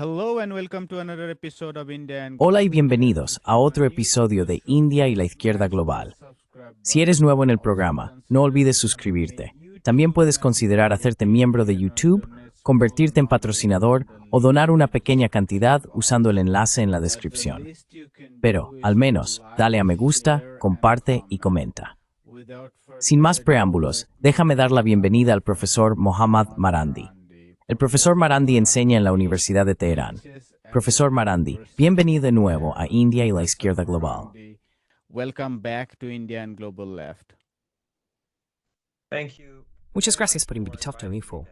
Hello and welcome to another episode of India and Hola y bienvenidos a otro episodio de India y la Izquierda Global. Si eres nuevo en el programa, no olvides suscribirte. También puedes considerar hacerte miembro de YouTube, convertirte en patrocinador o donar una pequeña cantidad usando el enlace en la descripción. Pero, al menos, dale a me gusta, comparte y comenta. Sin más preámbulos, déjame dar la bienvenida al profesor Mohammad Marandi. El profesor Marandi enseña en la Universidad de Teherán. Profesor Marandi, bienvenido de nuevo a India y la Izquierda Global. Welcome back to India and Global Left. Muchas gracias por invitarme, Ifo.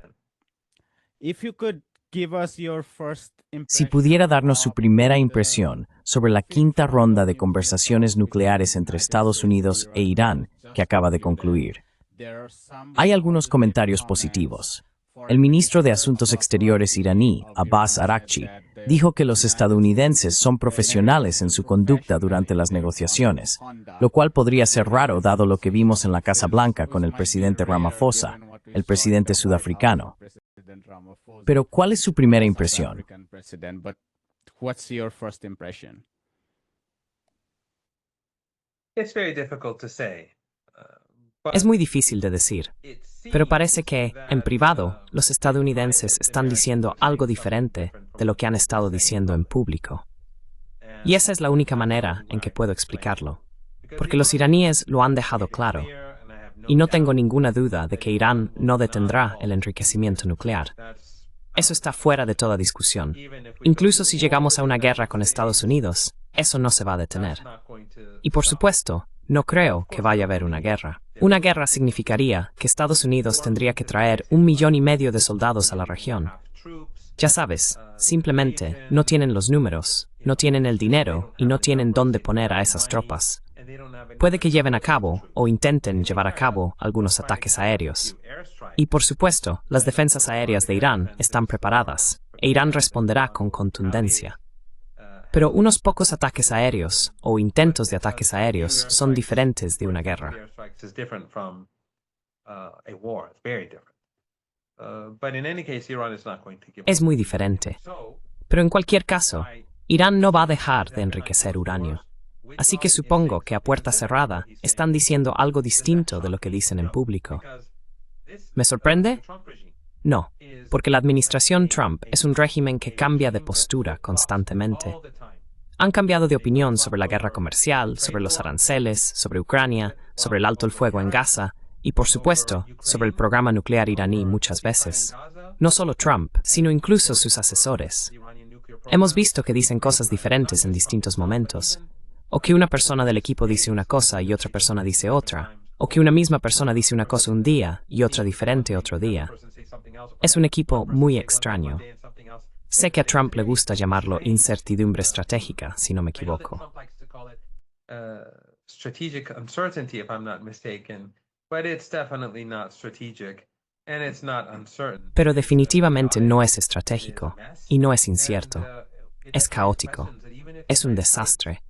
If you could give us your first Si impression pudiera darnos su of primera the impresión sobre la quinta ronda de conversaciones nucleares entre Estados Unidos e Irán que acaba de concluir. there are some Hay algunos comentarios positivos. El ministro de Asuntos Exteriores iraní, Abbas Araghchi, dijo que los estadounidenses son profesionales en su conducta durante las negociaciones, lo cual podría ser raro dado lo que vimos en la Casa Blanca con el presidente Ramaphosa, el presidente sudafricano. Pero, ¿cuál es su primera impresión? But what's your first impression? It's very difficult to say. But Es muy difícil de decir, it pero seems parece que, en privado, los estadounidenses están diciendo algo diferente de lo que han estado diciendo en público. Y esa es la única manera en que puedo explicarlo, porque los iraníes lo han dejado claro, y no tengo ninguna duda de que Irán no detendrá el enriquecimiento nuclear. Eso está fuera de toda discusión. Incluso si llegamos a una guerra con Estados Unidos, eso no se va a detener. Y por supuesto, no creo que vaya a haber una guerra. Una guerra significaría que Estados Unidos tendría que traer 1,5 millones de soldados a la región. Ya sabes, simplemente no tienen los números, no tienen el dinero y no tienen dónde poner a esas tropas. Puede que lleven a cabo o intenten llevar a cabo algunos ataques aéreos. Y por supuesto, las defensas aéreas de Irán están preparadas, e Irán responderá con contundencia. Pero unos pocos ataques aéreos o intentos de ataques aéreos son diferentes de una guerra. airstrikes is different from a war. It's very different. But in any case, Iran is not going to give Es muy diferente. So, Pero en cualquier caso, Irán no va a dejar de enriquecer uranio. Así que supongo que a puerta cerrada están diciendo algo distinto de lo que dicen en público. ¿Me sorprende? No, porque la administración Trump es un régimen que cambia de postura constantemente. Han cambiado de opinión sobre la guerra comercial, sobre los aranceles, sobre Ucrania, sobre el alto el fuego en Gaza y, por supuesto, sobre el programa nuclear iraní muchas veces. No solo Trump, sino incluso sus asesores. Hemos visto que dicen cosas diferentes en distintos momentos, o que una persona del equipo dice una cosa y otra persona dice otra, o que una misma persona dice una cosa un día y otra diferente otro día. Es un equipo muy extraño. Sé que a Trump le gusta llamarlo incertidumbre estratégica, si no me equivoco. Strategic uncertainty, if I'm not mistaken, but it's definitely not strategic, and it's not uncertain. Pero definitivamente no es estratégico, y no es incierto. Es caótico. Es un desastre.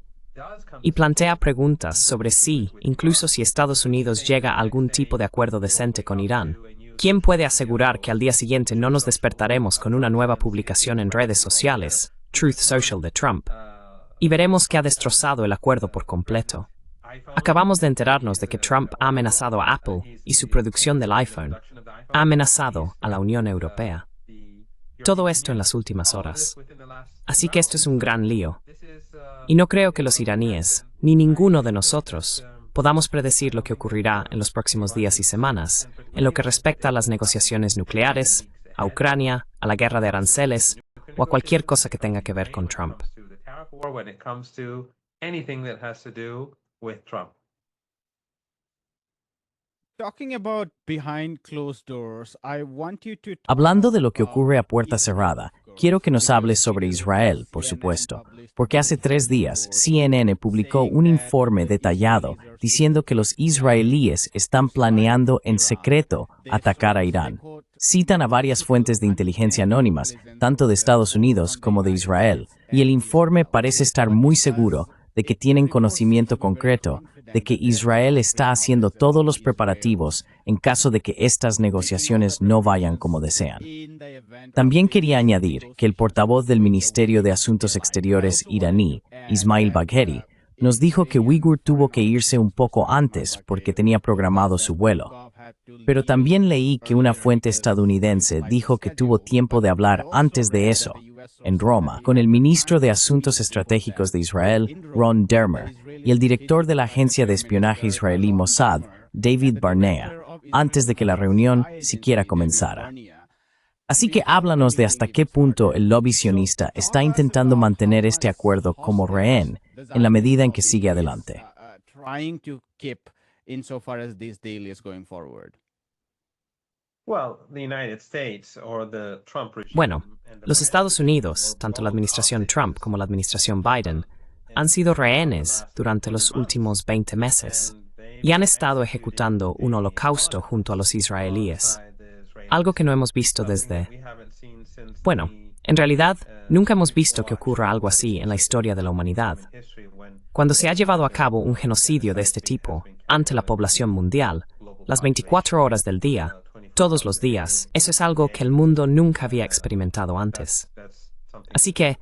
Y plantea preguntas sobre si, incluso si Estados Unidos llega a algún tipo de acuerdo decente con Irán, ¿quién puede asegurar que al día siguiente no nos despertaremos con una nueva publicación en redes sociales, Truth Social de Trump, y veremos que ha destrozado el acuerdo por completo? Acabamos de enterarnos de que Trump ha amenazado a Apple y su producción del iPhone. Ha amenazado a la Unión Europea. Todo esto en las últimas horas. Así que esto es un gran lío. Y no creo que los iraníes, ni ninguno de nosotros, podamos predecir lo que ocurrirá en los próximos días y semanas, en lo que respecta a las negociaciones nucleares, a Ucrania, a la guerra de aranceles, o a cualquier cosa que tenga que ver con Trump. When it comes to anything that has to do with Trump. Talking about behind closed doors, I want you to talk Hablando de lo que ocurre a puerta cerrada, quiero que nos hables sobre Israel, por supuesto, porque hace 3 días CNN publicó un informe detallado diciendo que los israelíes están planeando en secreto atacar a Irán. Citan a varias fuentes de inteligencia anónimas, tanto de Estados Unidos como de Israel, y el informe parece estar muy seguro de que tienen conocimiento concreto de que Israel está haciendo todos los preparativos en caso de que estas negociaciones no vayan como desean. También quería añadir que el portavoz del Ministerio de Asuntos Exteriores iraní, Ismail Bagheri, nos dijo que Uyghur tuvo que irse un poco antes porque tenía programado su vuelo. Pero también leí que una fuente estadounidense dijo que tuvo tiempo de hablar antes de eso, en Roma, con el ministro de Asuntos Estratégicos de Israel, Ron Dermer, y el director de la agencia de espionaje israelí Mossad, David Barnea, antes de que la reunión siquiera comenzara. Así que háblanos de hasta qué punto el lobby sionista está intentando mantener este acuerdo como rehén en la medida en que sigue adelante. Bueno, los Estados Unidos, tanto la administración Trump como la administración Biden, han sido rehenes durante los últimos 20 meses y han estado ejecutando un holocausto junto a los israelíes, algo que no hemos visto desde... Bueno, en realidad, nunca hemos visto que ocurra algo así en la historia de la humanidad. Cuando se ha llevado a cabo un genocidio de este tipo ante la población mundial, las 24 horas del día, todos los días, eso es algo que el mundo nunca había experimentado antes. Así que,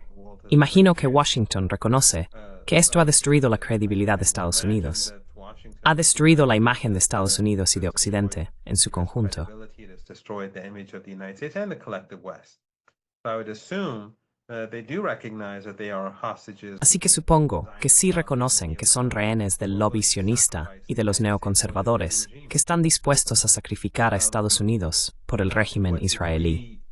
imagino que Washington reconoce que esto ha destruido la credibilidad de Estados Unidos. Ha destruido la imagen de Estados Unidos y de Occidente en su conjunto. Así que supongo que sí reconocen que son rehenes del lobby sionista y de los neoconservadores que están dispuestos a sacrificar a Estados Unidos por el régimen israelí.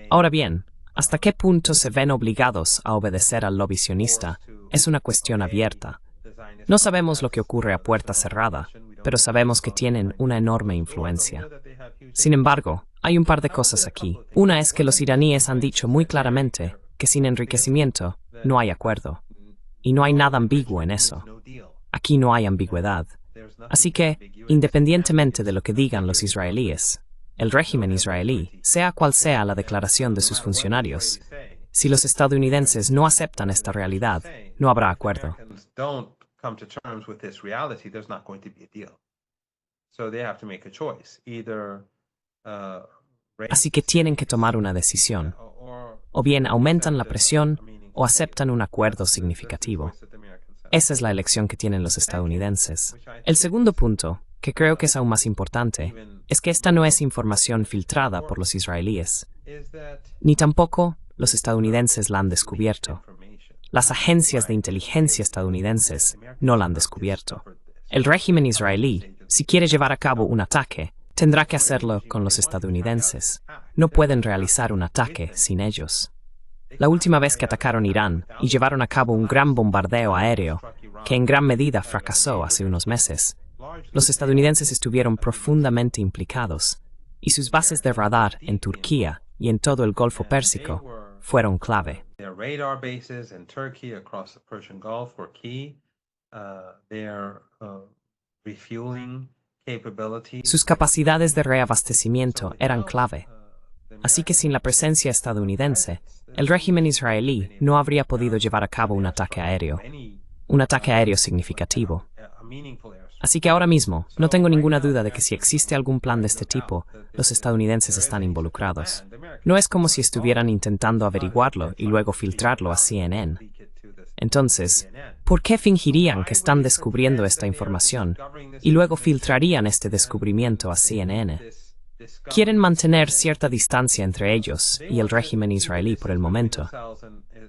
Ahora bien, ¿hasta qué punto se ven obligados a obedecer al lobby sionista? Es una cuestión abierta. No sabemos lo que ocurre a puerta cerrada, pero sabemos que tienen una enorme influencia. Sin embargo, hay un par de cosas aquí. Una es que los iraníes han dicho muy claramente que sin enriquecimiento no hay acuerdo. Y no hay nada ambiguo en eso. Aquí no hay ambigüedad. Así que, independientemente de lo que digan los israelíes, el régimen israelí, sea cual sea la declaración de sus funcionarios, si los estadounidenses no aceptan esta realidad, no habrá acuerdo. Así que tienen que tomar una decisión. O bien aumentan la presión o aceptan un acuerdo significativo. Esa es la elección que tienen los estadounidenses. El segundo punto, que creo que es aún más importante, es que esta no es información filtrada por los israelíes. Ni tampoco los estadounidenses la han descubierto. Las agencias de inteligencia estadounidenses no la han descubierto. El régimen israelí, si quiere llevar a cabo un ataque, tendrá que hacerlo con los estadounidenses. No pueden realizar un ataque sin ellos. La última vez que atacaron Irán y llevaron a cabo un gran bombardeo aéreo, que en gran medida fracasó hace unos meses, los estadounidenses estuvieron profundamente implicados, y sus bases de radar en Turquía y en todo el Golfo Pérsico fueron clave. Sus capacidades de reabastecimiento eran clave. Así que sin la presencia estadounidense, el régimen israelí no habría podido llevar a cabo un ataque aéreo significativo. Así que ahora mismo, no tengo ninguna duda de que si existe algún plan de este tipo, los estadounidenses están involucrados. No es como si estuvieran intentando averiguarlo y luego filtrarlo a CNN. Entonces, ¿por qué fingirían que están descubriendo esta información y luego filtrarían este descubrimiento a CNN? Quieren mantener cierta distancia entre ellos y el régimen israelí por el momento.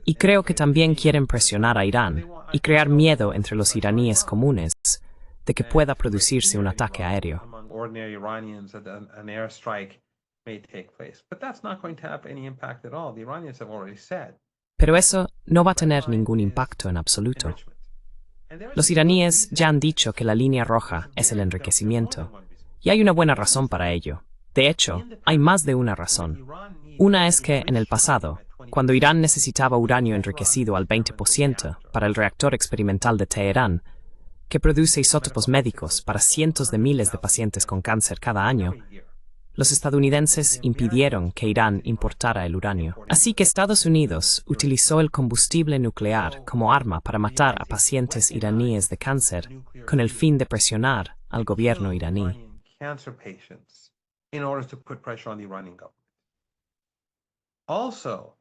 Y creo que también quieren presionar a Irán y crear miedo entre los iraníes comunes de que pueda producirse un ataque aéreo. Pero eso no va a tener ningún impacto en absoluto. Los iraníes ya han dicho que la línea roja es el enriquecimiento, y hay una buena razón para ello. De hecho, hay más de una razón. Una es que, en el pasado, cuando Irán necesitaba uranio enriquecido al 20% para el reactor experimental de Teherán, que produce isótopos médicos para cientos de miles de pacientes con cáncer cada año, los estadounidenses impidieron que Irán importara el uranio. Así que Estados Unidos utilizó el combustible nuclear como arma para matar a pacientes iraníes de cáncer con el fin de presionar al gobierno iraní. Also,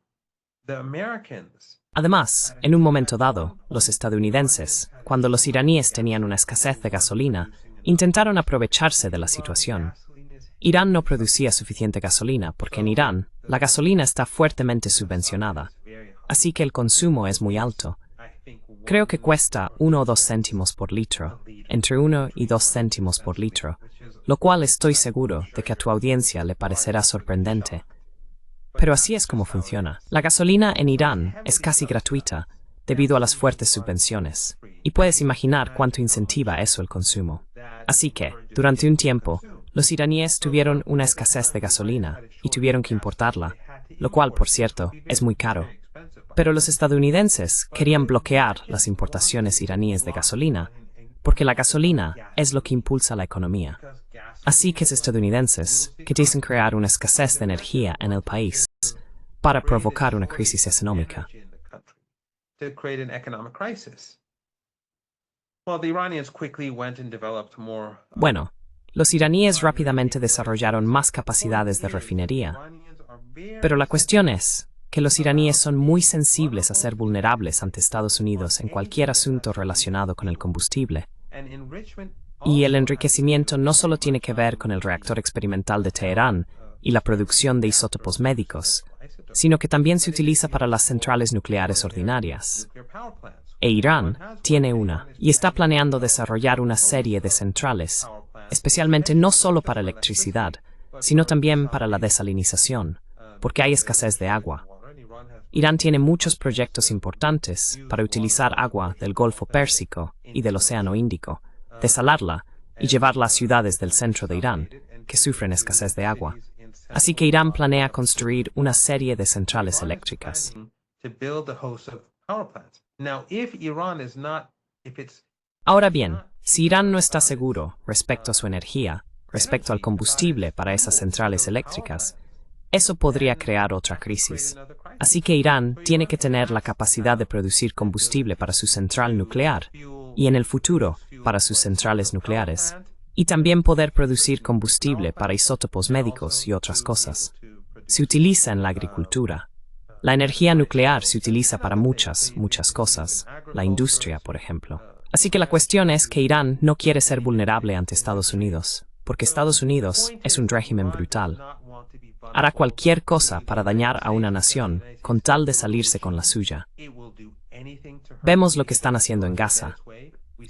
the Americans Además, en un momento dado, los estadounidenses, cuando los iraníes tenían una escasez de gasolina, intentaron aprovecharse de la situación. Irán no producía suficiente gasolina porque en Irán la gasolina está fuertemente subvencionada, así que el consumo es muy alto. Creo que cuesta 1 o 2 céntimos por litro, entre 1 y 2 céntimos por litro, lo cual estoy seguro de que a tu audiencia le parecerá sorprendente. Pero así es como funciona. La gasolina en Irán es casi gratuita debido a las fuertes subvenciones, y puedes imaginar cuánto incentiva eso el consumo. Así que, durante un tiempo, los iraníes tuvieron una escasez de gasolina y tuvieron que importarla, lo cual, por cierto, es muy caro. Pero los estadounidenses querían bloquear las importaciones iraníes de gasolina, porque la gasolina es lo que impulsa la economía. Así que los estadounidenses quisieron crear una escasez de energía en el país para provocar una crisis económica. to create an economic crisis. Well, the Iranians quickly went and developed more. Bueno, los iraníes rápidamente desarrollaron más capacidades de refinería, pero la cuestión es que los iraníes son muy sensibles a ser vulnerables ante Estados Unidos en cualquier asunto relacionado con el combustible. Y el enriquecimiento no solo tiene que ver con el reactor experimental de Teherán y la producción de isótopos médicos, sino que también se utiliza para las centrales nucleares ordinarias. E Irán tiene una, y está planeando desarrollar una serie de centrales, especialmente no solo para electricidad, sino también para la desalinización, porque hay escasez de agua. Irán tiene muchos proyectos importantes para utilizar agua del Golfo Pérsico y del Océano Índico, desalarla y llevarla a ciudades del centro de Irán, que sufren escasez de agua. Así que Irán planea construir una serie de centrales eléctricas. Ahora bien, si Irán no está seguro respecto a su energía, respecto al combustible para esas centrales eléctricas, eso podría crear otra crisis. Así que Irán tiene que tener la capacidad de producir combustible para su central nuclear y en el futuro para sus centrales nucleares, y también poder producir combustible para isótopos médicos y otras cosas. Se utiliza en la agricultura. La energía nuclear se utiliza para muchas cosas, la industria, por ejemplo. Así que la cuestión es que Irán no quiere ser vulnerable ante Estados Unidos, porque Estados Unidos es un régimen brutal. Hará cualquier cosa para dañar a una nación con tal de salirse con la suya. Vemos lo que están haciendo en Gaza.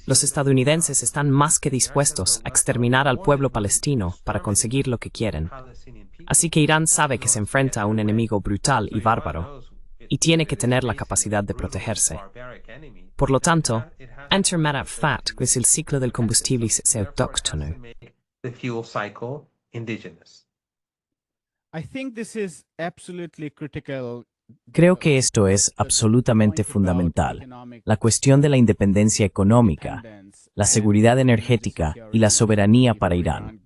Los estadounidenses están más que dispuestos a exterminar al pueblo palestino para conseguir lo que quieren. Así que Irán sabe que se enfrenta a un enemigo brutal y bárbaro, y tiene que tener la capacidad de protegerse. Por lo tanto, enter matter of fact, que es el ciclo del combustible autóctono. I think this is absolutely critical. Creo que esto es absolutamente fundamental. La cuestión de la independencia económica, la seguridad energética y la soberanía para Irán.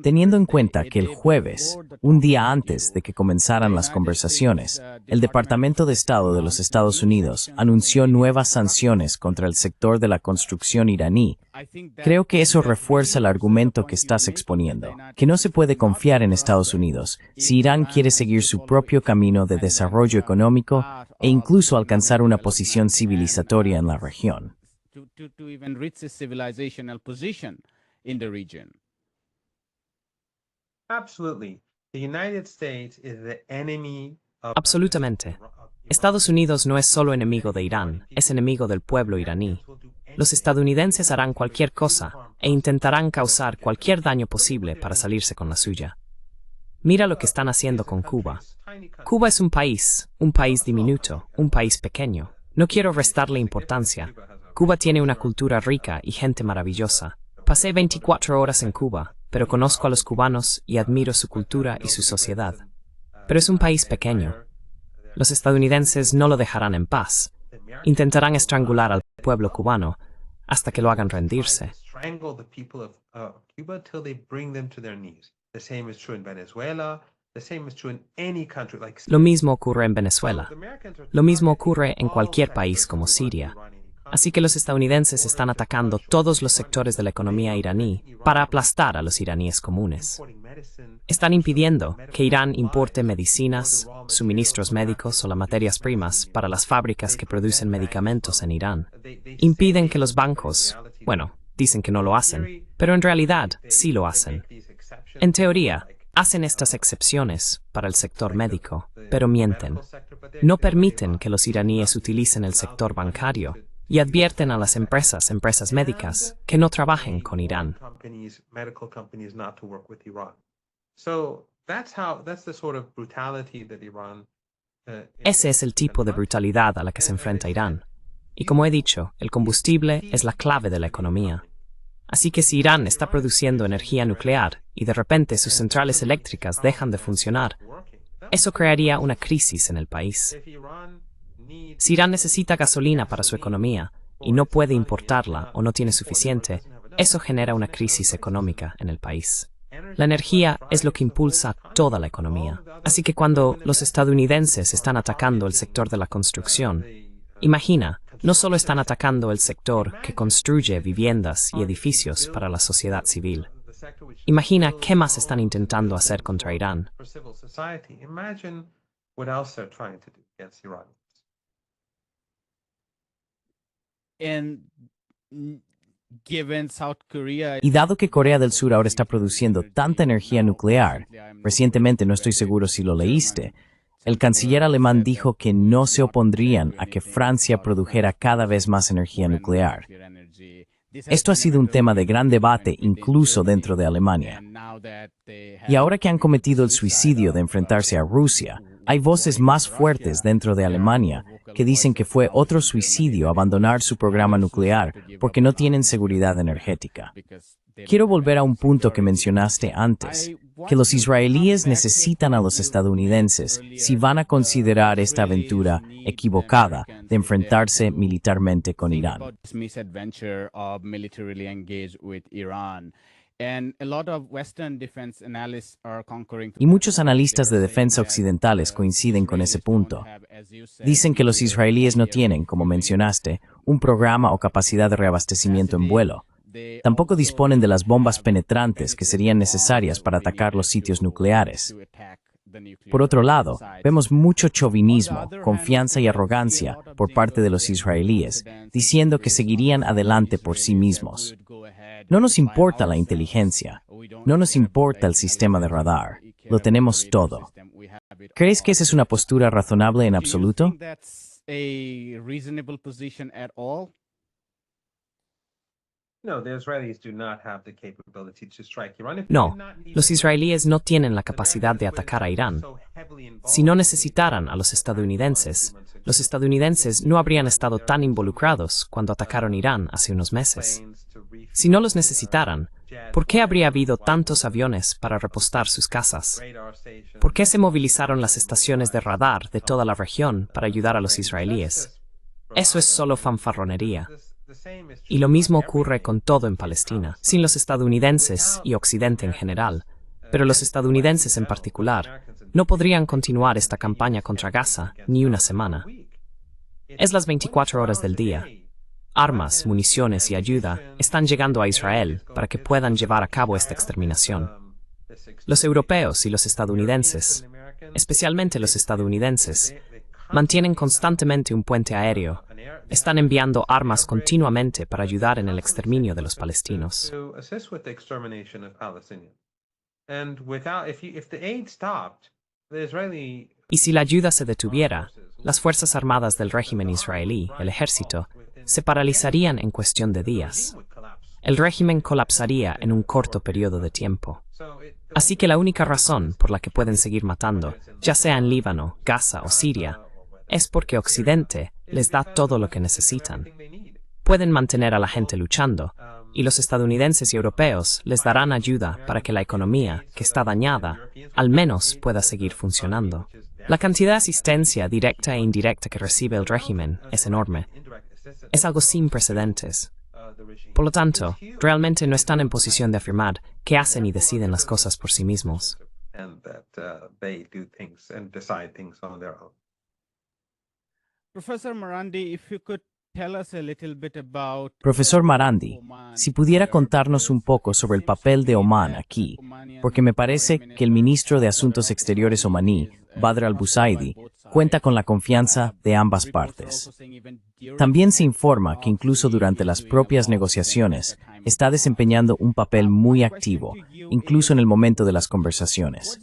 Teniendo en cuenta que el jueves, un día antes de que comenzaran las conversaciones, el Departamento de Estado de los Estados Unidos anunció nuevas sanciones contra el sector de la construcción iraní, creo que eso refuerza el argumento que estás exponiendo, que no se puede confiar en Estados Unidos si Irán quiere seguir su propio camino de desarrollo económico e incluso alcanzar una posición civilizatoria en la región. Absolutamente. Estados Unidos no es solo enemigo de Irán, es enemigo del pueblo iraní. Los estadounidenses harán cualquier cosa e intentarán causar cualquier daño posible para salirse con la suya. Mira lo que están haciendo con Cuba. Cuba es un país diminuto, un país pequeño. No quiero restarle importancia. Cuba tiene una cultura rica y gente maravillosa. Pasé 24 horas en Cuba, pero conozco a los cubanos y admiro su cultura y su sociedad. Pero es un país pequeño. Los estadounidenses no lo dejarán en paz. Intentarán estrangular al pueblo cubano hasta que lo hagan rendirse. Lo mismo ocurre en Venezuela. Lo mismo ocurre en cualquier país como Siria. Así que los estadounidenses están atacando todos los sectores de la economía iraní para aplastar a los iraníes comunes. Están impidiendo que Irán importe medicinas, suministros médicos o las materias primas para las fábricas que producen medicamentos en Irán. Impiden que los bancos, bueno, dicen que no lo hacen, pero en realidad sí lo hacen. En teoría, hacen estas excepciones para el sector médico, pero mienten. No permiten que los iraníes utilicen el sector bancario y advierten a las empresas médicas, que no trabajen con Irán. Ese es el tipo de brutalidad a la que se enfrenta Irán. Y como he dicho, el combustible es la clave de la economía. Así que si Irán está produciendo energía nuclear y de repente sus centrales eléctricas dejan de funcionar, eso crearía una crisis en el país. Si Irán necesita gasolina para su economía y no puede importarla o no tiene suficiente, eso genera una crisis económica en el país. La energía es lo que impulsa toda la economía. Así que cuando los estadounidenses están atacando el sector de la construcción, imagina, no solo están atacando el sector que construye viviendas y edificios para la sociedad civil. Imagina qué más están intentando hacer contra Irán. And given South Korea Y dado que Corea del Sur ahora está produciendo tanta energía nuclear, recientemente, no estoy seguro si lo leíste, el canciller alemán dijo que no se opondrían a que Francia produjera cada vez más energía nuclear. Esto ha sido un tema de gran debate incluso dentro de Alemania. Y ahora que han cometido el suicidio de enfrentarse a Rusia, hay voces más fuertes dentro de Alemania que dicen que fue otro suicidio abandonar su programa nuclear porque no tienen seguridad energética. Quiero volver a un punto que mencionaste antes, que los israelíes necesitan a los estadounidenses si van a considerar esta aventura equivocada de enfrentarse militarmente con Irán. Y muchos analistas de defensa occidentales coinciden con ese punto. Dicen que los israelíes no tienen, como mencionaste, un programa o capacidad de reabastecimiento en vuelo. Tampoco disponen de las bombas penetrantes que serían necesarias para atacar los sitios nucleares. Por otro lado, vemos mucho chauvinismo, confianza y arrogancia por parte de los israelíes, diciendo que seguirían adelante por sí mismos. No nos importa la inteligencia, no nos importa el sistema de radar, lo tenemos todo. ¿Crees que esa es una postura razonable en absoluto? No, los israelíes no tienen la capacidad de atacar a Irán. Si no necesitaran a los estadounidenses no habrían estado tan involucrados cuando atacaron Irán hace unos meses. Si no los necesitaran, ¿por qué habría habido tantos aviones para repostar sus casas? ¿Por qué se movilizaron las estaciones de radar de toda la región para ayudar a los israelíes? Eso es solo fanfarronería. Y lo mismo ocurre con todo en Palestina, sin los estadounidenses y Occidente en general, pero los estadounidenses en particular, no podrían continuar esta campaña contra Gaza ni una semana. Es las 24 horas del día. Armas, municiones y ayuda están llegando a Israel para que puedan llevar a cabo esta exterminación. Los europeos y los estadounidenses, especialmente los estadounidenses, mantienen constantemente un puente aéreo. Están enviando armas continuamente para ayudar en el exterminio de los palestinos. Y si la ayuda se detuviera, las Fuerzas Armadas del régimen israelí, el ejército, se paralizarían en cuestión de días. El régimen colapsaría en un corto periodo de tiempo. Así que la única razón por la que pueden seguir matando, ya sea en Líbano, Gaza o Siria, es porque Occidente les da todo lo que necesitan. Pueden mantener a la gente luchando, y los estadounidenses y europeos les darán ayuda para que la economía, que está dañada, al menos pueda seguir funcionando. La cantidad de asistencia directa e indirecta que recibe el régimen es enorme. Es algo sin precedentes. Por lo tanto, realmente no están en posición de afirmar que hacen y deciden las cosas por sí mismos. Professor Marandi, if you could tell us a little bit about Profesor Marandi, si pudiera contarnos un poco sobre el papel de Omán aquí, porque me parece que el ministro de Asuntos Exteriores omaní, Badr al-Busaidi, cuenta con la confianza de ambas partes. También se informa que incluso durante las propias negociaciones está desempeñando un papel muy activo, incluso en el momento de las conversaciones.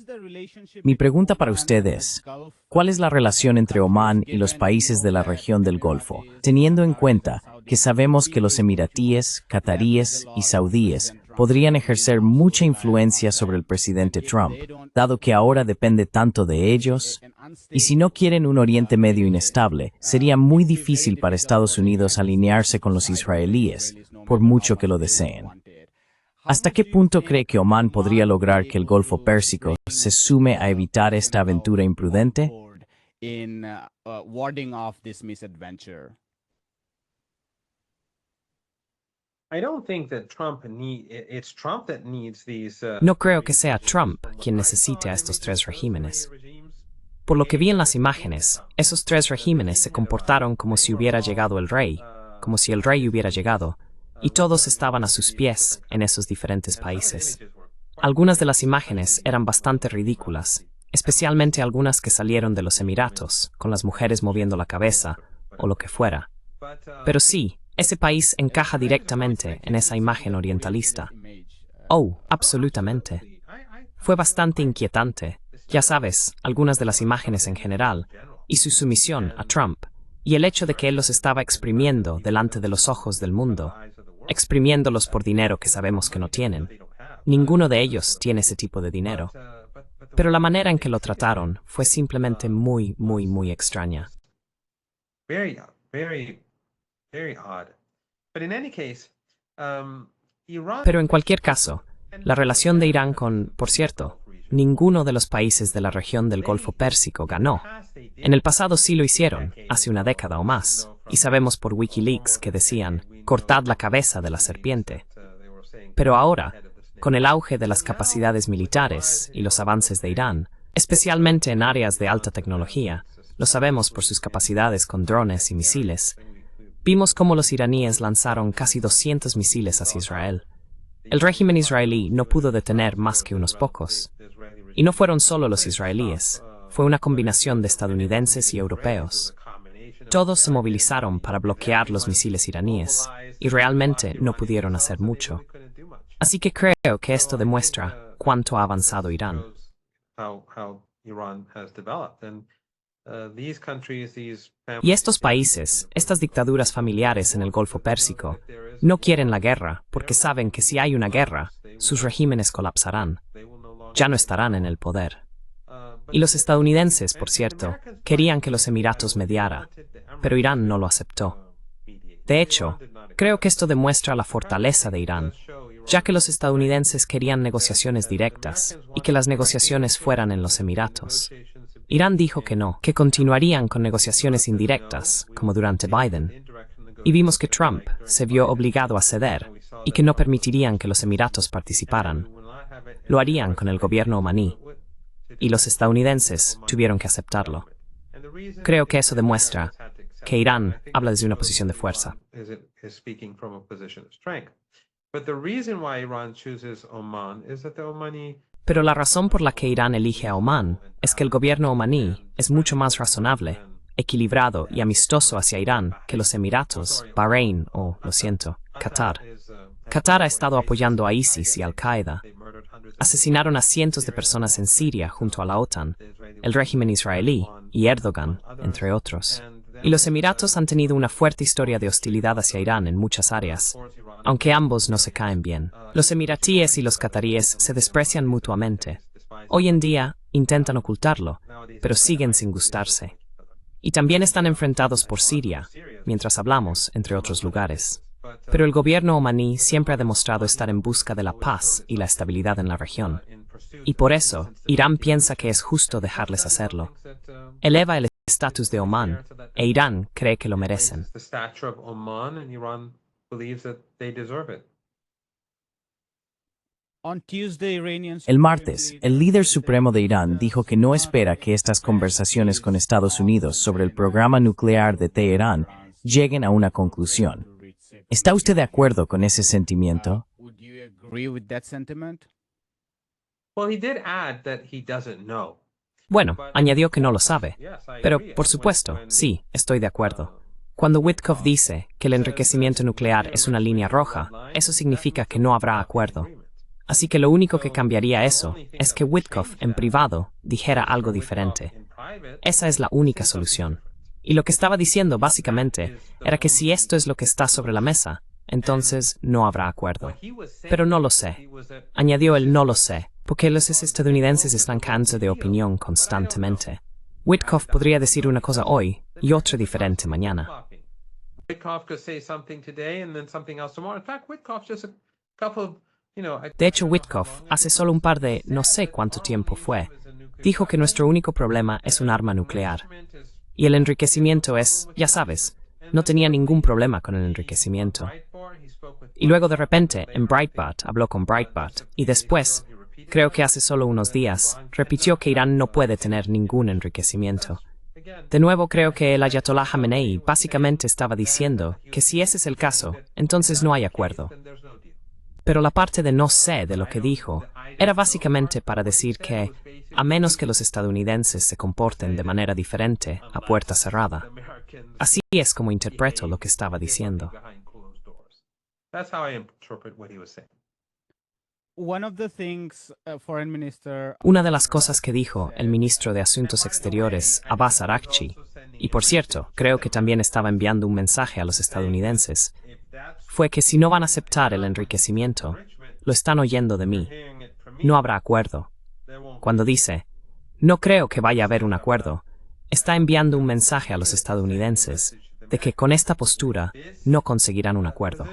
Mi pregunta para usted es, ¿cuál es la relación entre Omán y los países de la región del Golfo, teniendo en cuenta que sabemos que los emiratíes, cataríes y saudíes podrían ejercer mucha influencia sobre el presidente Trump, dado que ahora depende tanto de ellos? Y si no quieren un Oriente Medio inestable, sería muy difícil para Estados Unidos alinearse con los israelíes, por mucho que lo deseen. ¿Hasta qué punto cree que Omán podría lograr que el Golfo Pérsico se sume a evitar esta aventura imprudente? Warding off this misadventure? I don't think that it's Trump that needs these. No creo que sea Trump quien necesite a estos tres regímenes. Por lo que vi en las imágenes, esos tres regímenes se comportaron como si hubiera llegado el rey, como si el rey hubiera llegado, y todos estaban a sus pies en esos diferentes países. Algunas de las imágenes eran bastante ridículas, especialmente algunas que salieron de los Emiratos, con las mujeres moviendo la cabeza, o lo que fuera. Pero sí, ese país encaja directamente en esa imagen orientalista. Oh, absolutamente. Fue bastante inquietante, ya sabes, algunas de las imágenes en general, y su sumisión a Trump, y el hecho de que él los estaba exprimiendo delante de los ojos del mundo, exprimiéndolos por dinero que sabemos que no tienen. Ninguno de ellos tiene ese tipo de dinero. Pero la manera en que lo trataron fue simplemente muy, muy, muy extraña. Very odd. But in any case, Iran. Pero en cualquier caso, la relación de Irán con, por cierto, ninguno de los países de la región del Golfo Pérsico ganó. En el pasado sí lo hicieron, hace una década o más, y sabemos por Wikileaks que decían, cortad la cabeza de la serpiente. Pero ahora, con el auge de las capacidades militares y los avances de Irán, especialmente en áreas de alta tecnología, lo sabemos por sus capacidades con drones y misiles, vimos cómo los iraníes lanzaron casi 200 misiles hacia Israel. El régimen israelí no pudo detener más que unos pocos. Y no fueron solo los israelíes, fue una combinación de estadounidenses y europeos. Todos se movilizaron para bloquear los misiles iraníes, y realmente no pudieron hacer mucho. Así que creo que esto demuestra cuánto ha avanzado Irán. Y estos países, estas dictaduras familiares en el Golfo Pérsico, no quieren la guerra porque saben que si hay una guerra, sus regímenes colapsarán. Ya no estarán en el poder. Y los estadounidenses, por cierto, querían que los Emiratos mediara, pero Irán no lo aceptó. De hecho, creo que esto demuestra la fortaleza de Irán, ya que los estadounidenses querían negociaciones directas y que las negociaciones fueran en los Emiratos. Irán dijo que no, que continuarían con negociaciones indirectas, como durante Biden, y vimos que Trump se vio obligado a ceder y que no permitirían que los Emiratos participaran. Lo harían con el gobierno omaní, y los estadounidenses tuvieron que aceptarlo. Creo que eso demuestra que Irán habla desde una posición de fuerza. Pero la razón por la que Irán elige a Omán es que el gobierno omaní es mucho más razonable, equilibrado y amistoso hacia Irán que los Emiratos, Bahrein o, lo siento, Qatar. Qatar ha estado apoyando a ISIS y Al-Qaeda. Asesinaron a cientos de personas en Siria junto a la OTAN, el régimen israelí y Erdogan, entre otros. Y los Emiratos han tenido una fuerte historia de hostilidad hacia Irán en muchas áreas, aunque ambos no se caen bien. Los emiratíes y los cataríes se desprecian mutuamente. Hoy en día intentan ocultarlo, pero siguen sin gustarse. Y también están enfrentados por Siria, mientras hablamos, entre otros lugares. Pero el gobierno omaní siempre ha demostrado estar en busca de la paz y la estabilidad en la región. Y por eso, Irán piensa que es justo dejarles hacerlo. Eleva el estatus de Omán, e Irán cree que lo merecen. El martes, el líder supremo de Irán dijo que no espera que estas conversaciones con Estados Unidos sobre el programa nuclear de Teherán lleguen a una conclusión. ¿Está usted de acuerdo con ese sentimiento? Would you agree with that sentiment? Well, he did add that he doesn't know. Bueno, añadió que no lo sabe. Pero, por supuesto, sí, estoy de acuerdo. Cuando Witkoff dice que el enriquecimiento nuclear es una línea roja, eso significa que no habrá acuerdo. Así que lo único que cambiaría eso es que Witkoff, en privado, dijera algo diferente. Esa es la única solución. Y lo que estaba diciendo, básicamente, era que si esto es lo que está sobre la mesa, entonces no habrá acuerdo. Pero no lo sé. Añadió el no lo sé, porque los estadounidenses están cansados de opinión constantemente. Witkoff podría decir una cosa hoy y otra diferente mañana. Witkoff could say something today and then something else tomorrow. In fact, Witkoff just a couple of, De hecho, Witkoff, hace solo un par de no sé cuánto tiempo fue, dijo que nuestro único problema es un arma nuclear. Y el enriquecimiento es, ya sabes, no tenía ningún problema con el enriquecimiento. Y luego de repente, en Breitbart, habló con Breitbart, y después, creo que hace solo unos días, repitió que Irán no puede tener ningún enriquecimiento. De nuevo, creo que el Ayatollah Khamenei básicamente estaba diciendo que si ese es el caso, entonces no hay acuerdo. Pero la parte de no sé de lo que dijo era básicamente para decir que, a menos que los estadounidenses se comporten de manera diferente a puerta cerrada. Así es como interpreto lo que estaba diciendo. That's how I interpret what he was saying. One of the things Foreign Minister Una de las cosas que dijo el ministro de Asuntos Exteriores, Abbas Araghchi, y por cierto, creo que también estaba enviando un mensaje a los estadounidenses, fue que si no van a aceptar el enriquecimiento, lo están oyendo de mí. No habrá acuerdo. Cuando dice, no creo que vaya a haber un acuerdo, está enviando un mensaje a los estadounidenses de que con esta postura no conseguirán un acuerdo.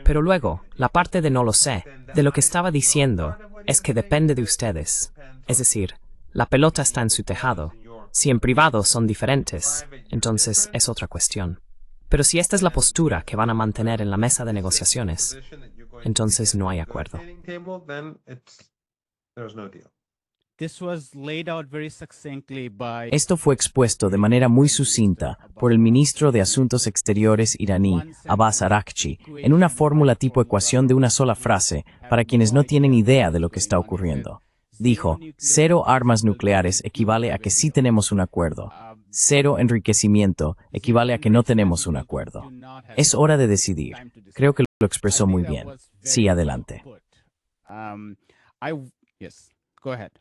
Pero luego, la parte de no lo sé, de lo que estaba diciendo, es que depende de ustedes. Es decir, la pelota está en su tejado. Si en privado son diferentes, entonces es otra cuestión. Pero si esta es la postura que van a mantener en la mesa de negociaciones, entonces no hay acuerdo. this was laid out very succinctly by Esto fue expuesto de manera muy sucinta por el ministro de Asuntos Exteriores iraní, Abbas Araghchi, en una fórmula tipo ecuación de una sola frase, para quienes no tienen idea de lo que está ocurriendo. Dijo, 0 armas nucleares equivale a que sí tenemos un acuerdo. 0 enriquecimiento equivale a que no tenemos un acuerdo. Es hora de decidir. Creo que lo expresó muy bien. Sí, adelante. Yes, go ahead.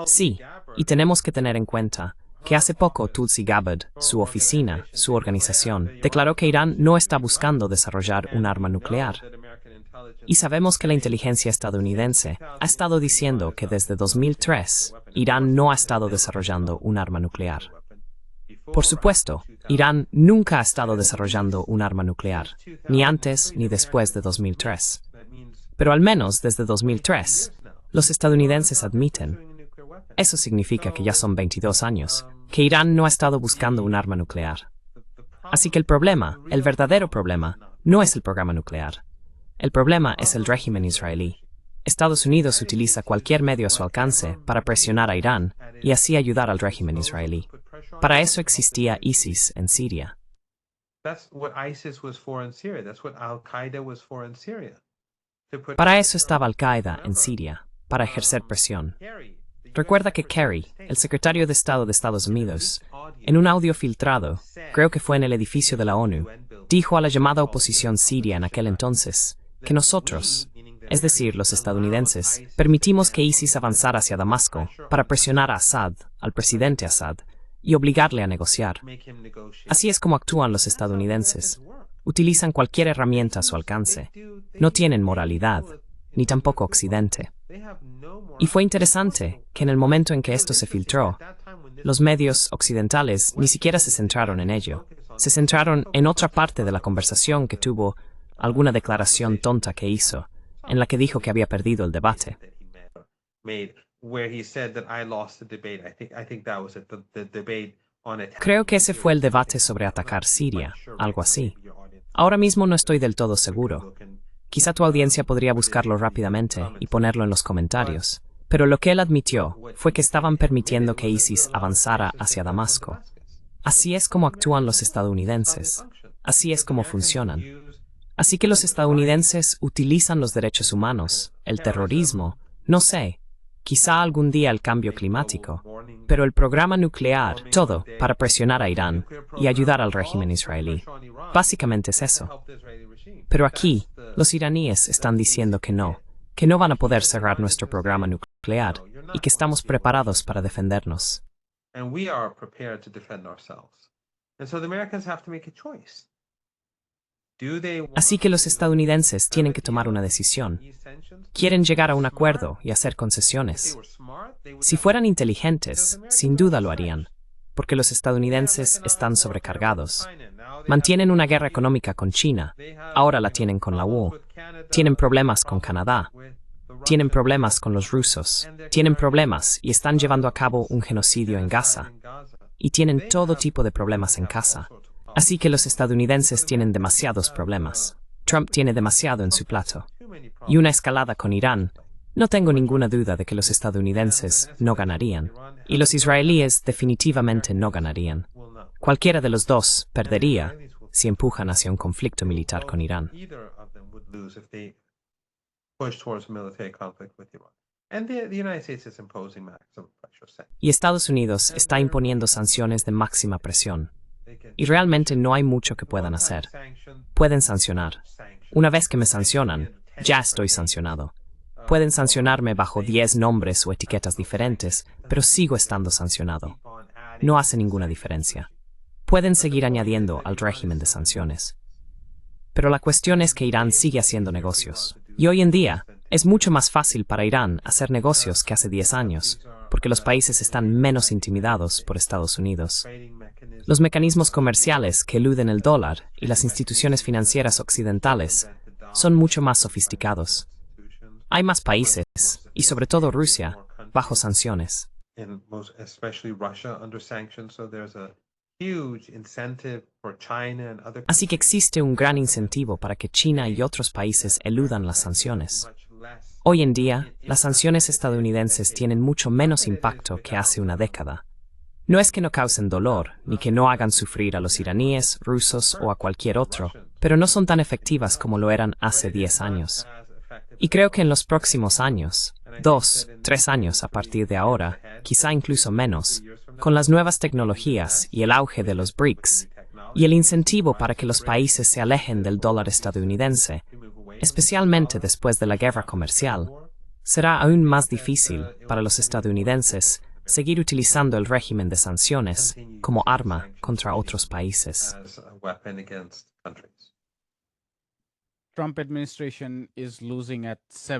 Sí, y tenemos que tener en cuenta que hace poco Tulsi Gabbard, su oficina, su organización, declaró que Irán no está buscando desarrollar un arma nuclear. Y sabemos que la inteligencia estadounidense ha estado diciendo que desde 2003 Irán no ha estado desarrollando un arma nuclear. Por supuesto, Irán nunca ha estado desarrollando un arma nuclear, ni antes ni después de 2003. Pero al menos desde 2003, los estadounidenses admiten. Eso significa que ya son 22 años, que Irán no ha estado buscando un arma nuclear. Así que el problema, el verdadero problema, no es el programa nuclear. El problema es el régimen israelí. Estados Unidos utiliza cualquier medio a su alcance para presionar a Irán y así ayudar al régimen israelí. Para eso existía ISIS en Siria. Para eso estaba Al-Qaeda en Siria, para ejercer presión. Recuerda que Kerry, el secretario de Estado de Estados Unidos, en un audio filtrado, creo que fue en el edificio de la ONU, dijo a la llamada oposición siria en aquel entonces que nosotros, es decir, los estadounidenses, permitimos que ISIS avanzara hacia Damasco para presionar a Assad, al presidente Assad, y obligarle a negociar. Así es como actúan los estadounidenses. Utilizan cualquier herramienta a su alcance. No tienen moralidad, ni tampoco Occidente. Y fue interesante que en el momento en que esto se filtró, los medios occidentales ni siquiera se centraron en ello. Se centraron en otra parte de la conversación que tuvo, alguna declaración tonta que hizo, en la que dijo que había perdido el debate. Creo que ese fue el debate sobre atacar Siria, algo así. Ahora mismo no estoy del todo seguro. Quizá tu audiencia podría buscarlo rápidamente y ponerlo en los comentarios. Pero lo que él admitió fue que estaban permitiendo que ISIS avanzara hacia Damasco. Así es como actúan los estadounidenses. Así es como funcionan. Así que los estadounidenses utilizan los derechos humanos, el terrorismo, no sé, quizá algún día el cambio climático, pero el programa nuclear, todo para presionar a Irán y ayudar al régimen israelí. Básicamente es eso. Pero aquí, los iraníes están diciendo que no van a poder cerrar nuestro programa nuclear y que estamos preparados para defendernos. And we are prepared to defend ourselves. And so the Americans have to make a choice. Do they want Así que los estadounidenses tienen que tomar una decisión. Quieren llegar a un acuerdo y hacer concesiones. Si fueran inteligentes, sin duda lo harían, porque los estadounidenses están sobrecargados. Mantienen una guerra económica con China, ahora la tienen con la UE. Tienen problemas con Canadá. Tienen problemas con los rusos. Tienen problemas y están llevando a cabo un genocidio en Gaza. Y tienen todo tipo de problemas en casa. Así que los estadounidenses tienen demasiados problemas. Trump tiene demasiado en su plato. Y una escalada con Irán. No tengo ninguna duda de que los estadounidenses no ganarían. Y los israelíes definitivamente no ganarían. Cualquiera de los dos perdería si empujan hacia un conflicto militar con Irán. push towards military conflict with Iran. And the United States is imposing maximum pressure. Y Estados Unidos está imponiendo sanciones de máxima presión. Y realmente no hay mucho que puedan hacer. Pueden sancionar. Una vez que me sancionan, ya estoy sancionado. Pueden sancionarme bajo 10 nombres o etiquetas diferentes, pero sigo estando sancionado. No hace ninguna diferencia. Pueden seguir añadiendo al régimen de sanciones. Pero la cuestión es que Irán sigue haciendo negocios. Y hoy en día, es mucho más fácil para Irán hacer negocios que hace 10 años, porque los países están menos intimidados por Estados Unidos. Los mecanismos comerciales que eluden el dólar y las instituciones financieras occidentales son mucho más sofisticados. Hay más países, y sobre todo Rusia, bajo sanciones. Así que existe un gran incentivo para que China y otros países eludan las sanciones. Hoy en día, las sanciones estadounidenses tienen mucho menos impacto que hace una década. No es que no causen dolor, ni que no hagan sufrir a los iraníes, rusos o a cualquier otro, pero no son tan efectivas como lo eran hace 10 años. Y creo que en los próximos años, 2, 3 años a partir de ahora, quizá incluso menos, con las nuevas tecnologías y el auge de los BRICS, y el incentivo para que los países se alejen del dólar estadounidense, especialmente después de la guerra comercial, será aún más difícil para los estadounidenses seguir utilizando el régimen de sanciones como arma contra otros países.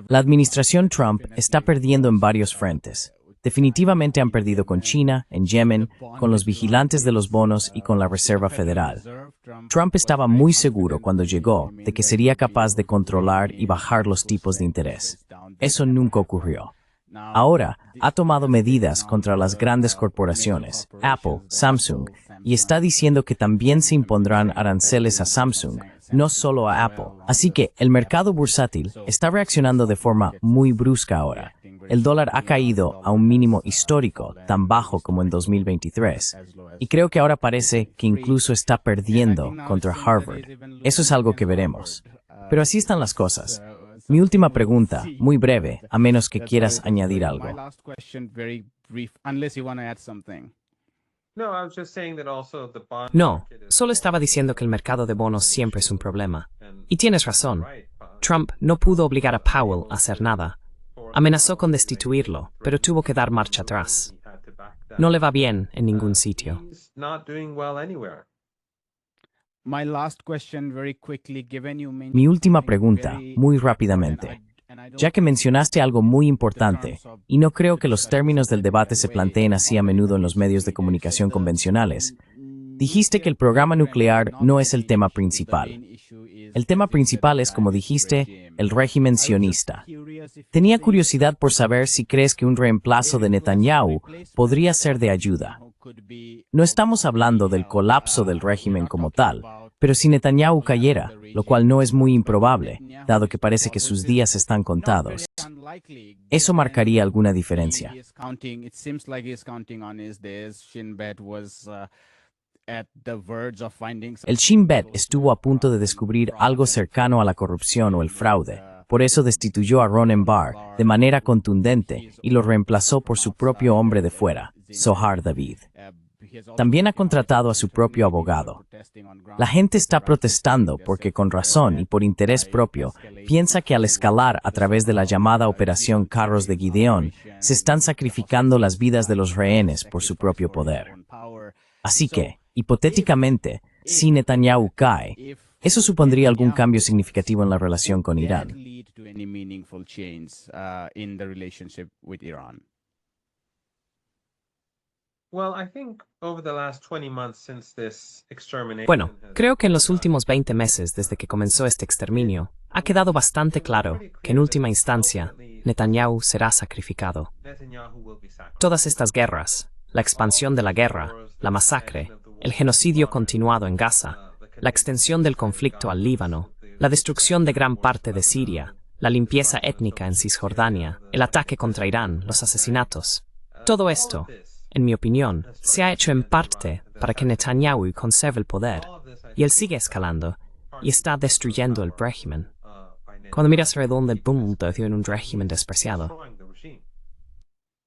La administración Trump está perdiendo en varios frentes. Definitivamente han perdido con China, en Yemen, con los vigilantes de los bonos y con la Reserva Federal. Trump estaba muy seguro cuando llegó de que sería capaz de controlar y bajar los tipos de interés. Eso nunca ocurrió. Ahora ha tomado medidas contra las grandes corporaciones, Apple, Samsung, y está diciendo que también se impondrán aranceles a Samsung, no solo a Apple. Así que el mercado bursátil está reaccionando de forma muy brusca ahora. El dólar ha caído a un mínimo histórico, tan bajo como en 2023. Y creo que ahora parece que incluso está perdiendo contra Harvard. Eso es algo que veremos. Pero así están las cosas. Mi última pregunta, muy breve, a menos que quieras añadir algo. No, solo estaba diciendo que el mercado de bonos siempre es un problema. Y tienes razón. Trump no pudo obligar a Powell a hacer nada. Amenazó con destituirlo, pero tuvo que dar marcha atrás. No le va bien en ningún sitio. Mi última pregunta, muy rápidamente. Ya que mencionaste algo muy importante, y no creo que los términos del debate se planteen así a menudo en los medios de comunicación convencionales, dijiste que el programa nuclear no es el tema principal. El tema principal es, como dijiste, el régimen sionista. Tenía curiosidad por saber si crees que un reemplazo de Netanyahu podría ser de ayuda. No estamos hablando del colapso del régimen como tal, pero si Netanyahu cayera, lo cual no es muy improbable, dado que parece que sus días están contados, ¿eso marcaría alguna diferencia? El Shin Bet estuvo a punto de descubrir algo cercano a la corrupción o el fraude. Por eso destituyó a Ronen Bar de manera contundente y lo reemplazó por su propio hombre de fuera, Zohar David. También ha contratado a su propio abogado. La gente está protestando porque con razón y por interés propio piensa que al escalar a través de la llamada Operación Carros de Gideón se están sacrificando las vidas de los rehenes por su propio poder. Así que, hipotéticamente, si Netanyahu cae, ¿eso supondría algún cambio significativo en la relación con Irán? Bueno, creo que en los últimos 20 meses desde que comenzó este exterminio, ha quedado bastante claro que en última instancia, Netanyahu será sacrificado. Todas estas guerras, la expansión de la guerra, la masacre, el genocidio continuado en Gaza, la extensión del conflicto al Líbano, la destrucción de gran parte de Siria, la limpieza étnica en Cisjordania, el ataque contra Irán, los asesinatos. Todo esto, en mi opinión, se ha hecho en parte para que Netanyahu conserve el poder, y él sigue escalando, y está destruyendo el régimen. Cuando miras alrededor del mundo, en un régimen despreciado.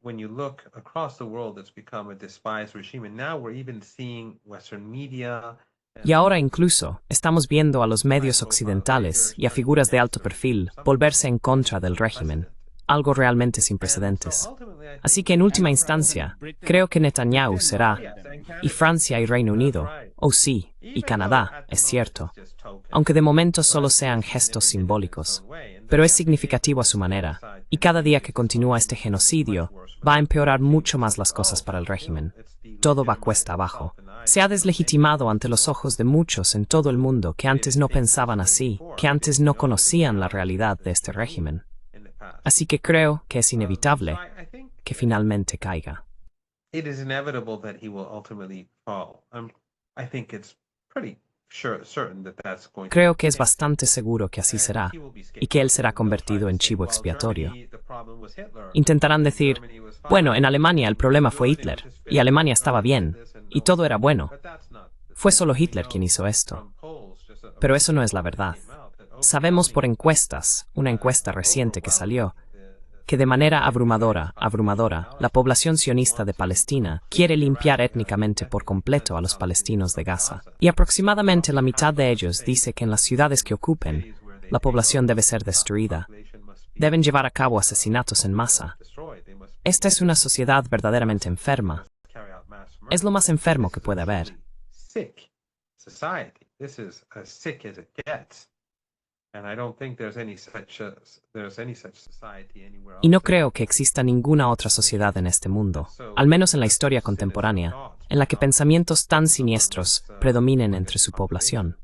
When you look across the world, it's become a despised regime, and now we're even seeing Western media. Y ahora incluso estamos viendo a los medios occidentales y a figuras de alto perfil volverse en contra del régimen, algo realmente sin precedentes. Así que en última instancia, creo que Netanyahu será, y Francia y Reino Unido, oh sí, y Canadá, es cierto, aunque de momento solo sean gestos simbólicos, pero es significativo a su manera, y cada día que continúa este genocidio, va a empeorar mucho más las cosas para el régimen. Todo va cuesta abajo. Se ha deslegitimado ante los ojos de muchos en todo el mundo que antes no pensaban así, que antes no conocían la realidad de este régimen. Así que creo que es inevitable que finalmente caiga. It is inevitable that he will ultimately fall. I think it's pretty certain that that's going to. Creo que es bastante seguro que así será, y que él será convertido en chivo expiatorio. Intentarán decir, bueno, en Alemania el problema fue Hitler, y Alemania estaba bien, y todo era bueno. Fue solo Hitler quien hizo esto. Pero eso no es la verdad. Sabemos por encuestas, una encuesta reciente que salió, que de manera abrumadora, la población sionista de Palestina quiere limpiar étnicamente por completo a los palestinos de Gaza. Y aproximadamente la mitad de ellos dice que en las ciudades que ocupen, la población debe ser destruida. Deben llevar a cabo asesinatos en masa. Esta es una sociedad verdaderamente enferma. Es lo más enfermo que puede haber. Y no creo que exista ninguna otra sociedad en este mundo, al menos en la historia contemporánea, en la que pensamientos tan siniestros predominen entre su población.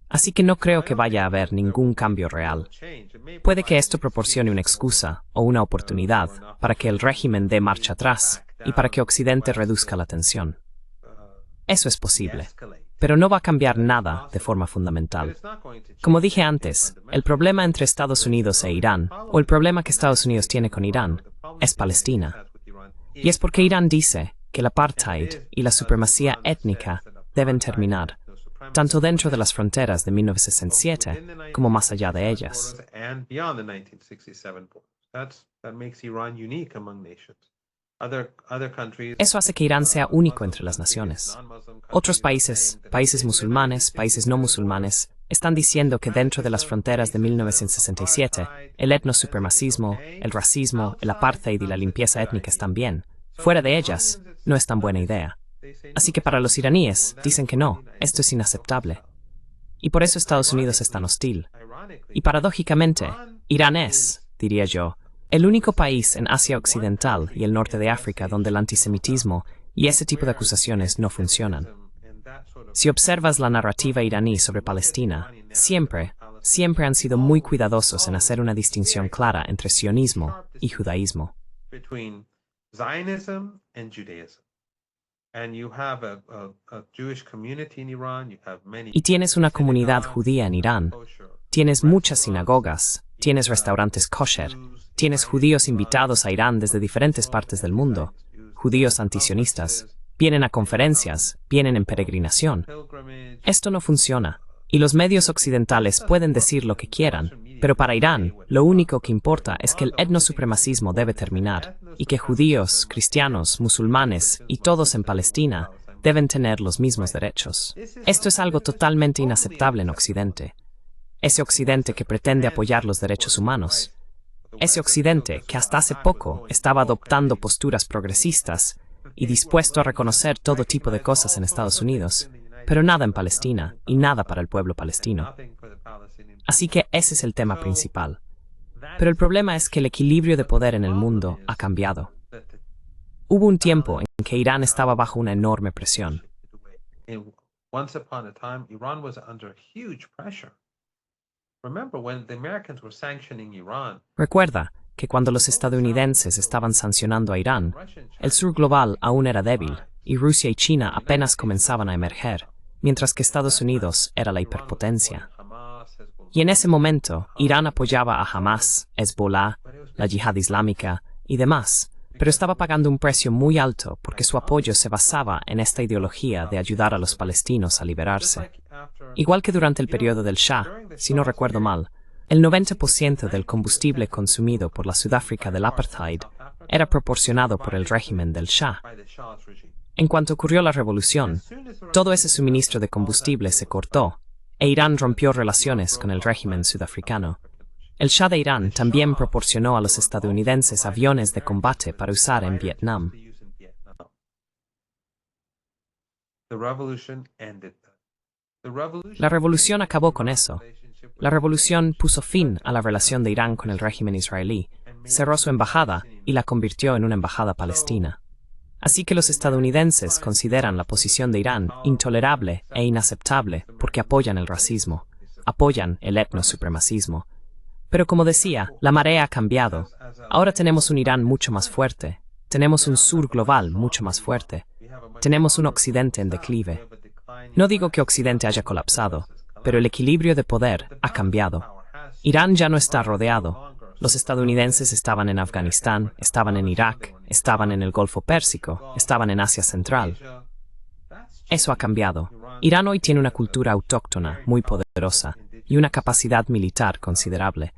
Así que no creo que vaya a haber ningún cambio real. Puede que esto proporcione una excusa o una oportunidad para que el régimen dé marcha atrás y para que Occidente reduzca la tensión. Eso es posible. Pero no va a cambiar nada de forma fundamental. Como dije antes, el problema entre Estados Unidos e Irán, o el problema que Estados Unidos tiene con Irán, es Palestina. Y es porque Irán dice que el apartheid y la supremacía étnica deben terminar, tanto dentro de las fronteras de 1967 como más allá de ellas. Eso hace que Irán sea único entre las naciones. Otros países, países musulmanes, países no musulmanes, están diciendo que dentro de las fronteras de 1967, el etnosupremacismo, el racismo, el apartheid y la limpieza étnica están bien. Fuera de ellas, no es tan buena idea. Así que para los iraníes, dicen que no, esto es inaceptable. Y por eso Estados Unidos es tan hostil. Y paradójicamente, Irán es, diría yo, el único país en Asia Occidental y el norte de África donde el antisemitismo y ese tipo de acusaciones no funcionan. Si observas la narrativa iraní sobre Palestina, siempre han sido muy cuidadosos en hacer una distinción clara entre sionismo y judaísmo. Y tienes una comunidad judía en Irán, tienes muchas sinagogas, tienes restaurantes kosher, tienes judíos invitados a Irán desde diferentes partes del mundo, judíos antisionistas, vienen a conferencias, vienen en peregrinación. Esto no funciona, y los medios occidentales pueden decir lo que quieran, pero para Irán, lo único que importa es que el etnosupremacismo debe terminar, y que judíos, cristianos, musulmanes y todos en Palestina deben tener los mismos derechos. Esto es algo totalmente inaceptable en Occidente. Ese Occidente que pretende apoyar los derechos humanos. Ese Occidente que hasta hace poco estaba adoptando posturas progresistas y dispuesto a reconocer todo tipo de cosas en Estados Unidos, pero nada en Palestina y nada para el pueblo palestino. Así que ese es el tema principal. Pero el problema es que el equilibrio de poder en el mundo ha cambiado. Hubo un tiempo en que Irán estaba bajo una enorme presión. Once upon a time, Iran was under huge pressure. Remember when the Americans were sanctioning Iran. Recuerda que cuando los estadounidenses estaban sancionando a Irán, el sur global aún era débil y Rusia y China apenas comenzaban a emerger, mientras que Estados Unidos era la hiperpotencia. Y en ese momento, Irán apoyaba a Hamas, Hezbollah, la Yihad Islámica y demás, pero estaba pagando un precio muy alto porque su apoyo se basaba en esta ideología de ayudar a los palestinos a liberarse. Igual que durante el periodo del Shah, si no recuerdo mal, el 90% del combustible consumido por la Sudáfrica del apartheid era proporcionado por el régimen del Shah. En cuanto ocurrió la revolución, todo ese suministro de combustible se cortó e Irán rompió relaciones con el régimen sudafricano. El Shah de Irán también proporcionó a los estadounidenses aviones de combate para usar en Vietnam. La revolución acabó con eso. La revolución puso fin a la relación de Irán con el régimen israelí, cerró su embajada y la convirtió en una embajada palestina. Así que los estadounidenses consideran la posición de Irán intolerable e inaceptable porque apoyan el racismo, apoyan el etnosupremacismo. Pero como decía, la marea ha cambiado. Ahora tenemos un Irán mucho más fuerte, tenemos un sur global mucho más fuerte, tenemos un occidente en declive. No digo que Occidente haya colapsado, pero el equilibrio de poder ha cambiado. Irán ya no está rodeado. Los estadounidenses estaban en Afganistán, estaban en Irak, estaban en el Golfo Pérsico, estaban en Asia Central. Eso ha cambiado. Irán hoy tiene una cultura autóctona muy poderosa y una capacidad militar considerable.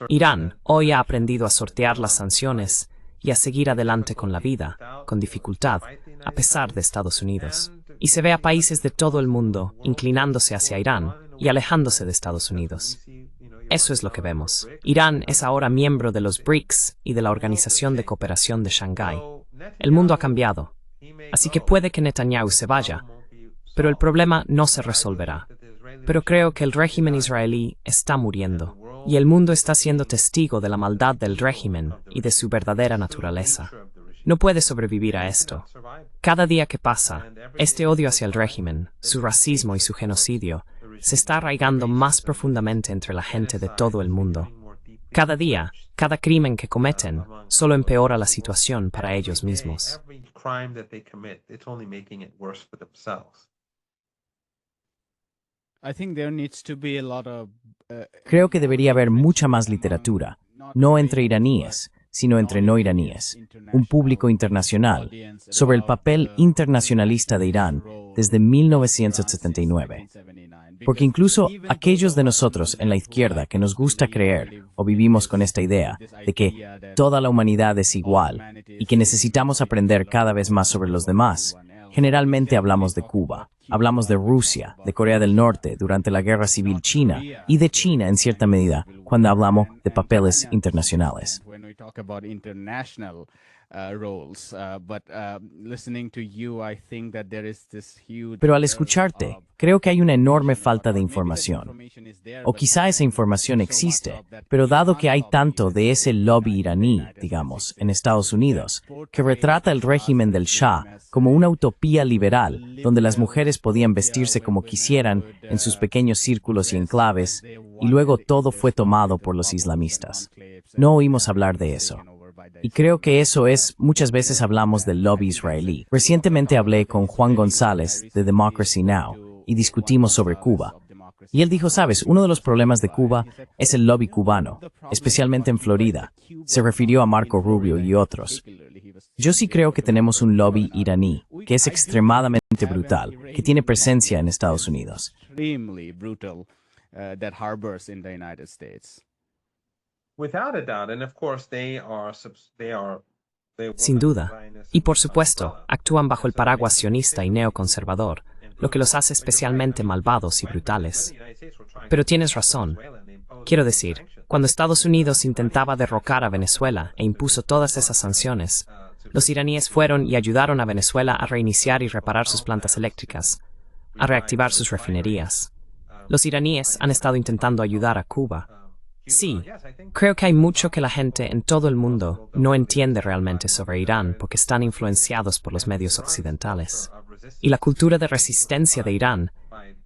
Irán hoy ha aprendido a sortear las sanciones y a seguir adelante con la vida, con dificultad, a pesar de Estados Unidos. Y se ve a países de todo el mundo inclinándose hacia Irán y alejándose de Estados Unidos. Eso es lo que vemos. Irán es ahora miembro de los BRICS y de la Organización de Cooperación de Shanghái. El mundo ha cambiado. Así que puede que Netanyahu se vaya, pero el problema no se resolverá. Pero creo que el régimen israelí está muriendo, y el mundo está siendo testigo de la maldad del régimen y de su verdadera naturaleza. No puede sobrevivir a esto. Cada día que pasa, este odio hacia el régimen, su racismo y su genocidio, se está arraigando más profundamente entre la gente de todo el mundo. Cada día, cada crimen que cometen, solo empeora la situación para ellos mismos. Creo que debería haber mucha más literatura, no entre iraníes, sino entre no iraníes, un público internacional, sobre el papel internacionalista de Irán desde 1979. Porque incluso aquellos de nosotros en la izquierda que nos gusta creer o vivimos con esta idea de que toda la humanidad es igual y que necesitamos aprender cada vez más sobre los demás, generalmente hablamos de Cuba, hablamos de Rusia, de Corea del Norte durante la Guerra Civil China y de China en cierta medida cuando hablamos de papeles internacionales. Pero al escucharte, creo que hay una enorme falta de información. O quizá esa información existe, pero dado que hay tanto de ese lobby iraní, digamos, en Estados Unidos, que retrata el régimen del Shah como una utopía liberal, donde las mujeres podían vestirse como quisieran en sus pequeños círculos y enclaves, y luego todo fue tomado por los islamistas. No oímos hablar de eso. Y creo que eso es, muchas veces hablamos del lobby israelí. Recientemente hablé con Juan González de Democracy Now! Y discutimos sobre Cuba. Y él dijo, sabes, uno de los problemas de Cuba es el lobby cubano, especialmente en Florida. Se refirió a Marco Rubio y otros. Yo sí creo que tenemos un lobby iraní, que es extremadamente brutal, que tiene presencia en Estados Unidos. Without a doubt, and of course they Sin duda. Y por supuesto, actúan bajo el paraguas sionista y neoconservador, lo que los hace especialmente malvados y brutales. Pero tienes razón. Quiero decir, cuando Estados Unidos intentaba derrocar a Venezuela e impuso todas esas sanciones, los iraníes fueron y ayudaron a Venezuela a reiniciar y reparar sus plantas eléctricas, a reactivar sus refinerías. Los iraníes han estado intentando ayudar a Cuba. Sí, creo que hay mucho que la gente en todo el mundo no entiende realmente sobre Irán porque están influenciados por los medios occidentales. Y la cultura de resistencia de Irán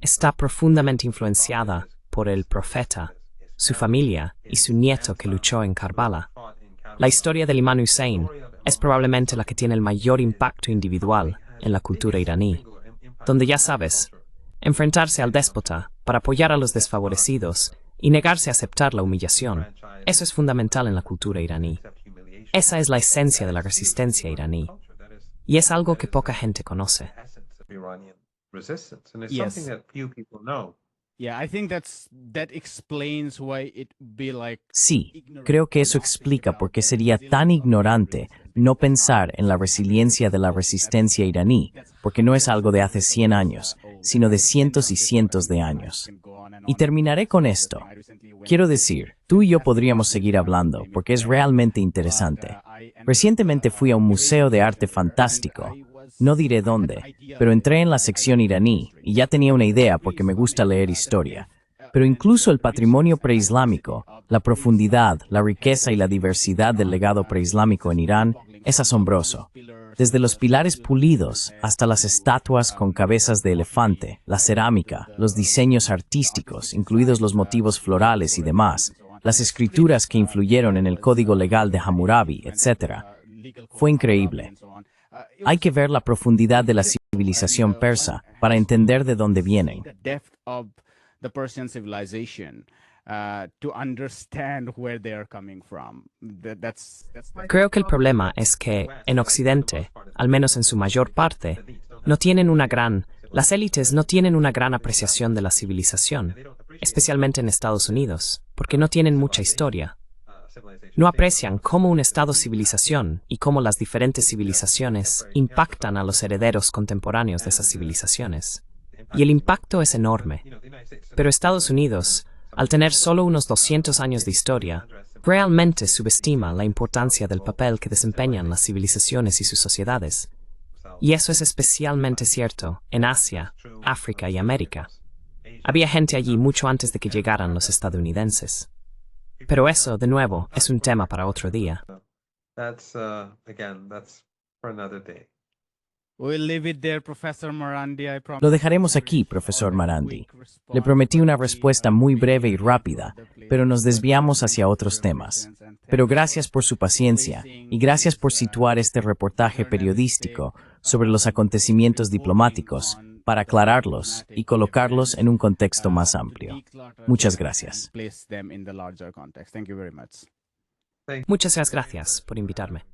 está profundamente influenciada por el profeta, su familia y su nieto que luchó en Karbala. La historia del Imam Hussein es probablemente la que tiene el mayor impacto individual en la cultura iraní, donde ya sabes, enfrentarse al déspota para apoyar a los desfavorecidos y negarse a aceptar la humillación, eso es fundamental en la cultura iraní. Esa es la esencia de la resistencia iraní, y es algo que poca gente conoce. Yes. Yeah, I think that explains why it be like. Sí, creo que eso explica por qué sería tan ignorante no pensar en la resiliencia de la resistencia iraní, porque no es algo de hace 100 años, sino de cientos y cientos de años. Y terminaré con esto. Quiero decir, tú y yo podríamos seguir hablando, porque es realmente interesante. Recientemente fui a un museo de arte fantástico. No diré dónde, pero entré en la sección iraní y ya tenía una idea porque me gusta leer historia. Pero incluso el patrimonio preislámico, la profundidad, la riqueza y la diversidad del legado preislámico en Irán es asombroso. Desde los pilares pulidos hasta las estatuas con cabezas de elefante, la cerámica, los diseños artísticos, incluidos los motivos florales y demás, las escrituras que influyeron en el código legal de Hammurabi, etc. Fue increíble. Hay que ver la profundidad de la civilización persa para entender de dónde vienen. Creo que el problema es que, en Occidente, al menos en su mayor parte, las élites no tienen una gran apreciación de la civilización, especialmente en Estados Unidos, porque no tienen mucha historia. No aprecian cómo un Estado-civilización y cómo las diferentes civilizaciones impactan a los herederos contemporáneos de esas civilizaciones. Y el impacto es enorme. Pero Estados Unidos, al tener solo unos 200 años de historia, realmente subestima la importancia del papel que desempeñan las civilizaciones y sus sociedades. Y eso es especialmente cierto en Asia, África y América. Había gente allí mucho antes de que llegaran los estadounidenses. Pero eso, de nuevo, es un tema para otro día. Lo dejaremos aquí, profesor Marandi. Le prometí una respuesta muy breve y rápida, pero nos desviamos hacia otros temas. Pero gracias por su paciencia y gracias por situar este reportaje periodístico sobre los acontecimientos diplomáticos para aclararlos y colocarlos en un contexto más amplio. Muchas gracias. Muchas gracias por invitarme.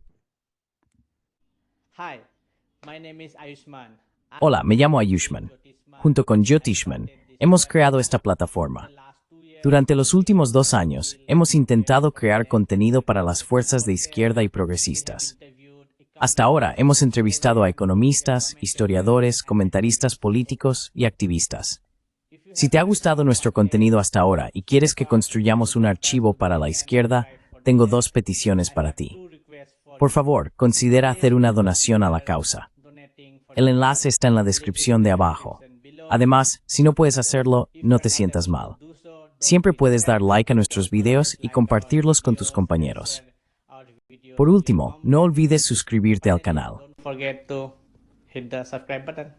Hola, me llamo Ayushman. Junto con Jyotishman, hemos creado esta plataforma. Durante los últimos 2 años, hemos intentado crear contenido para las fuerzas de izquierda y progresistas. Hasta ahora hemos entrevistado a economistas, historiadores, comentaristas políticos y activistas. Si te ha gustado nuestro contenido hasta ahora y quieres que construyamos un archivo para la izquierda, tengo 2 peticiones para ti. Por favor, considera hacer una donación a la causa. El enlace está en la descripción de abajo. Además, si no puedes hacerlo, no te sientas mal. Siempre puedes dar like a nuestros videos y compartirlos con tus compañeros. Por último, no olvides suscribirte al canal. Don't forget to hit the subscribe button.